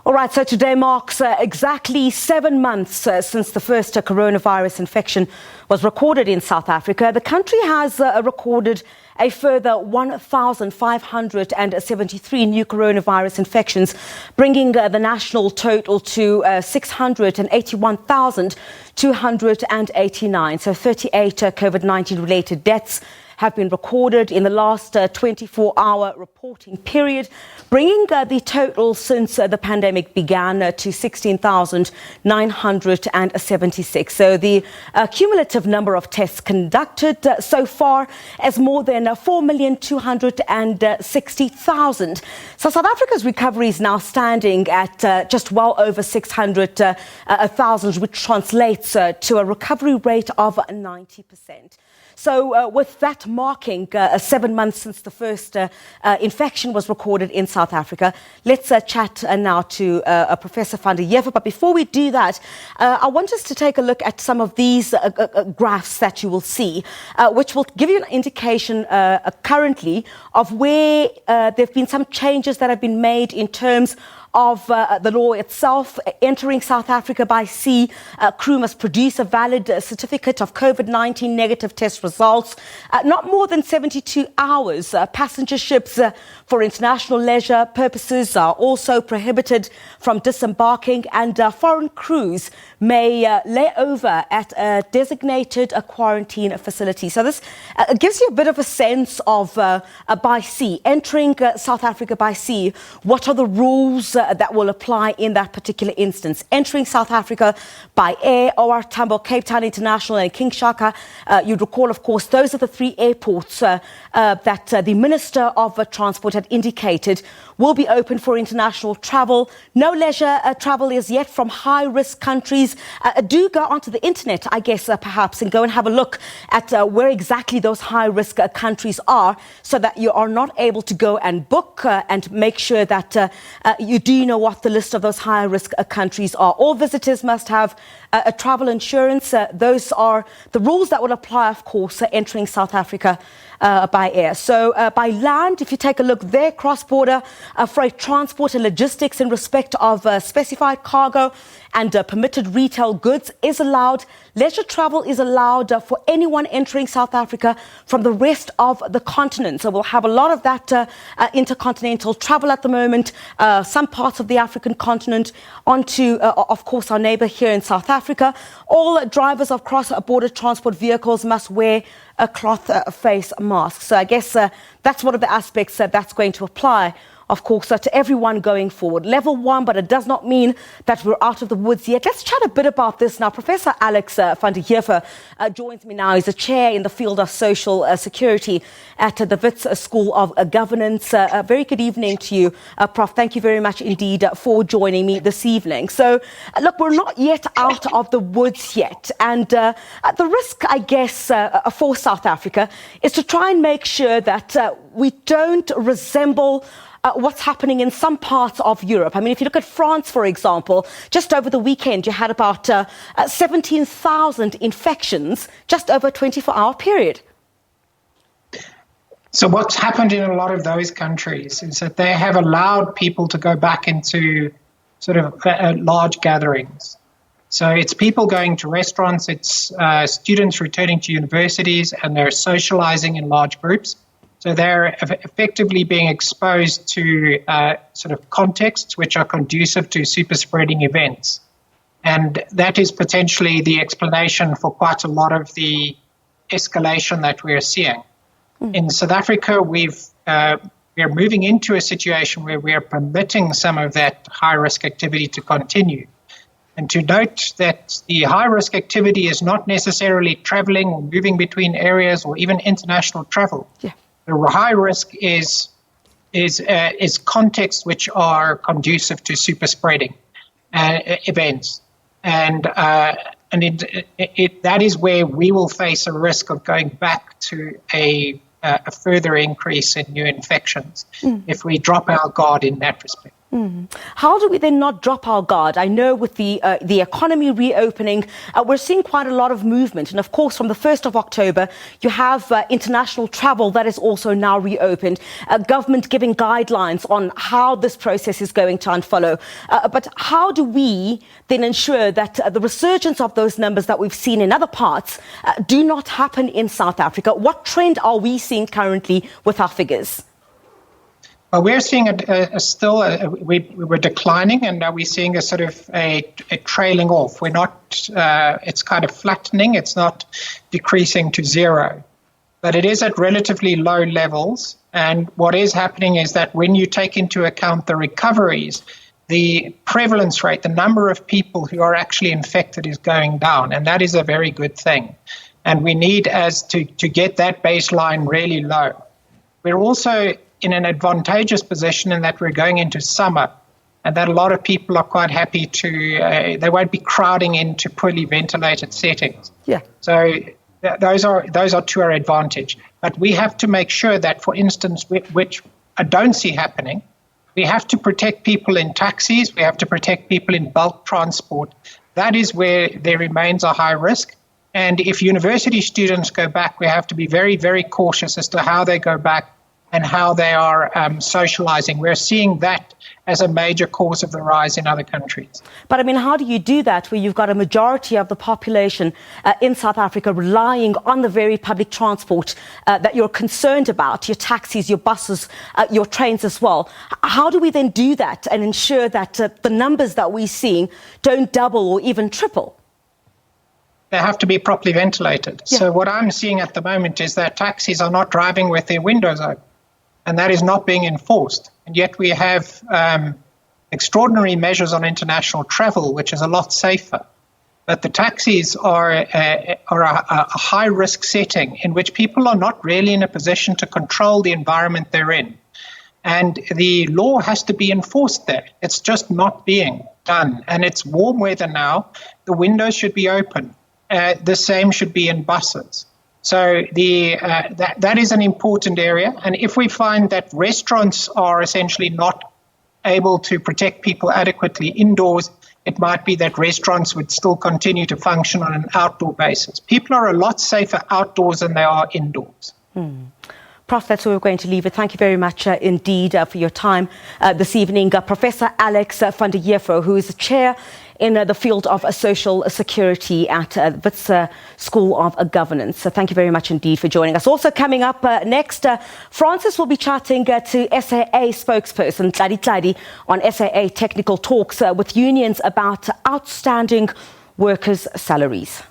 All right, so today marks exactly 7 months since the first coronavirus infection was recorded in South Africa. The country has recorded a further 1,573 new coronavirus infections, bringing the national total to 681,289. So 38 COVID-19 related deaths have been recorded in the last 24-hour reporting period, bringing the total since the pandemic began to 16,976. So the cumulative number of tests conducted so far is more than 4,260,000. So South Africa's recovery is now standing at just well over 600,000, which translates to a recovery rate of 90%. So with that marking 7 months since the first infection was recorded in South Africa, let's chat now to Professor Van Der Heever. But before we do that, I want us to take a look at some of these graphs that you will see, which will give you an indication currently of where there have been some changes that have been made in terms of the law itself. Entering South Africa by sea, crew must produce a valid certificate of COVID-19 negative test results, not more than 72 hours. Passenger ships for international leisure purposes are also prohibited from disembarking, and foreign crews may lay over at a designated quarantine facility. So this gives you a bit of a sense of by sea, entering South Africa by sea. What are the rules that will apply in that particular instance? Entering South Africa by air, OR Tambo, Cape Town International and King Shaka. You'd recall, of course, those are the three airports that the Minister of Transport had indicated will be open for international travel. No leisure travel is yet from high-risk countries. Do go onto the internet, I guess, perhaps, and go and have a look at where exactly those high-risk countries are, so that you are not able to go and book and make sure that you do know what the list of those high-risk countries are. All visitors must have a travel insurance. Those are the rules that will apply, of course, entering South Africa by air. So by land, if you take a look there, cross-border freight transport and logistics in respect of specified cargo and permitted retail goods is allowed. Leisure travel is allowed for anyone entering South Africa from the rest of the continent. So we'll have a lot of that intercontinental travel at the moment, some parts of the African continent, onto, of course, our neighbour here in South Africa. All drivers of cross-border transport vehicles must wear a cloth face mask. So I guess that's one of the aspects that's going to apply, of course, to everyone going forward. Level 1, but it does not mean that we're out of the woods yet. Let's chat a bit about this now. Professor Alex Van Der Heever joins me now. He's a chair in the field of social security at the Wits School of Governance. Very good evening to you, Prof. Thank you very much indeed for joining me this evening. So, look, we're not yet out of the woods yet. And the risk, I guess, for South Africa is to try and make sure that we don't resemble what's happening in some parts of Europe. I mean, if you look at France, for example, just over the weekend, you had about 17,000 infections just over a 24-hour period. So what's happened in a lot of those countries is that they have allowed people to go back into sort of large gatherings. So it's people going to restaurants, it's students returning to universities, and they're socializing in large groups. So they're effectively being exposed to sort of contexts which are conducive to super spreading events. And that is potentially the explanation for quite a lot of the escalation that we're seeing. In South Africa, we're moving into a situation where we are permitting some of that high-risk activity to continue. And to note that the high-risk activity is not necessarily traveling or moving between areas or even international travel. Yeah. The high risk is contexts which are conducive to super spreading events, and that is where we will face a risk of going back to a further increase in new infections if we drop our guard in that respect. How do we then not drop our guard? I know with the economy reopening, we're seeing quite a lot of movement. And of course, from the 1st of October, you have international travel that is also now reopened. Government giving guidelines on how this process is going to unfollow. But how do we then ensure that the resurgence of those numbers that we've seen in other parts do not happen in South Africa? What trend are we seeing currently with our figures? Well, we're seeing we're declining, and now we're seeing a sort of a trailing off. We're not, it's kind of flattening. It's not decreasing to zero, but it is at relatively low levels. And what is happening is that when you take into account the recoveries, the prevalence rate, the number of people who are actually infected is going down, and that is a very good thing. And we need to get that baseline really low. We're also in an advantageous position in that we're going into summer, and that a lot of people are quite happy they won't be crowding into poorly ventilated settings. Yeah. So those are to our advantage. But we have to make sure that, for instance, which I don't see happening, we have to protect people in taxis, we have to protect people in bulk transport. That is where there remains a high risk. And if university students go back, we have to be very, very cautious as to how they go back and how they are socializing. We're seeing that as a major cause of the rise in other countries. But I mean, how do you do that where you've got a majority of the population in South Africa relying on the very public transport that you're concerned about, your taxis, your buses, your trains as well? How do we then do that and ensure that the numbers that we're seeing don't double or even triple? They have to be properly ventilated. Yeah. So what I'm seeing at the moment is that taxis are not driving with their windows open, and that is not being enforced. And yet we have extraordinary measures on international travel, which is a lot safer. But the taxis are a high-risk setting in which people are not really in a position to control the environment they're in. And the law has to be enforced there. It's just not being done. And it's warm weather now. The windows should be open. The same should be in buses. So that is an important area. And if we find that restaurants are essentially not able to protect people adequately indoors, it might be that restaurants would still continue to function on an outdoor basis. People are a lot safer outdoors than they are indoors. Prof, that's where we're going to leave it. Thank you very much indeed for your time this evening. Professor Alex Van Der Heever, who is the chair in the field of social security at Wits School of Governance. So thank you very much indeed for joining us. Also coming up next, Francis will be chatting to SAA spokesperson Tladi on SAA technical talks with unions about outstanding workers' salaries.